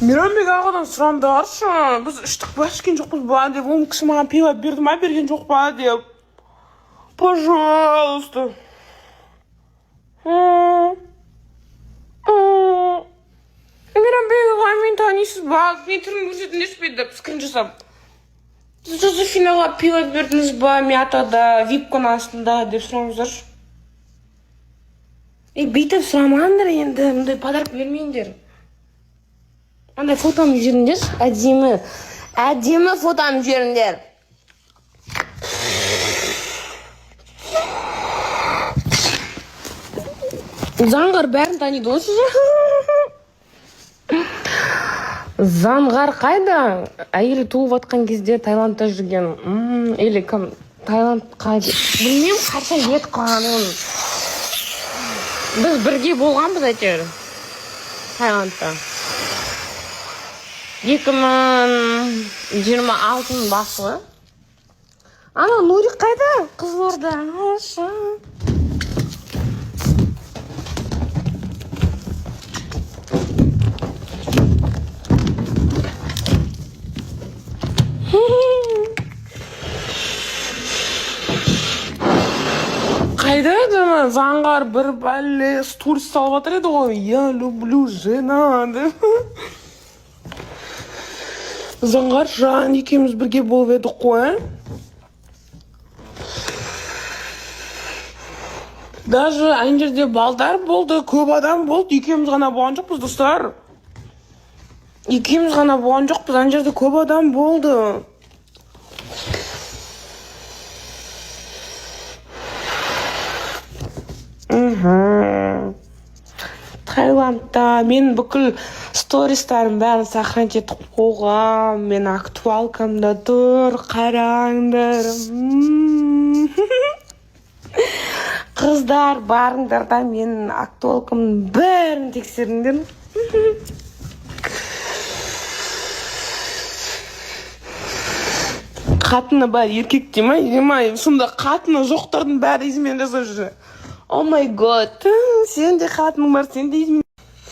Мейрамбек ағадан сұрандаршы. Біз іштік ба ішкен жоқпыз ба деп, ол кісі маған пиво берді ма, берген жоқ па деп. Пожалуйста. Мейрамбек ағай, мен танисыз ба? Мен түрін көрсетін еспейді деп скрин жасап. Жозефинаға пиво бердіңіз ба, мятада, вип-кон астында деп сұраңыздаршы. Бүйтіп сұрамаңдар енді, мұндай подарок бермейіндер. Андай фотоны жеріндер, әдемі фотоны жеріндер. Заңғар бәрін таниды олсыз. Заңғар қайда? Әйелі туып атқан кезде Таиландта жүрген. Или кім? Таиланд қайда? Білмеймін, қанша ет қалғанын. Біз бірге болғанбыз әйтеуір Таиландта. 2026-ның басы. Ана Нурик қайда? Қызылорда. Қайда еді? Заңғар бір бәле сторис салып жатыр еді ғой. Я люблю жена деп. Заңғар жан екеуміз бірге болып едік қой. Даже ана жерде балдар болды, көп адам болды. Екеуміз ғана болған жоқпыз, достар. Екеуміз ғана болған жоқпыз, ана жерде көп адам болды. Таиландта мен бүкіл стористарым бәрін сохранить етіп қойғам. Мен актуалкамда тұр, қараңдар. Қыздар барыңдар да мен актуалкамның бәрін тексеріңдер. Қатыны бар, еркек демай, сонда қатыны жоқтардың бәрі измен жасап жүр. О май год, сен де қатының бар, сен де измен.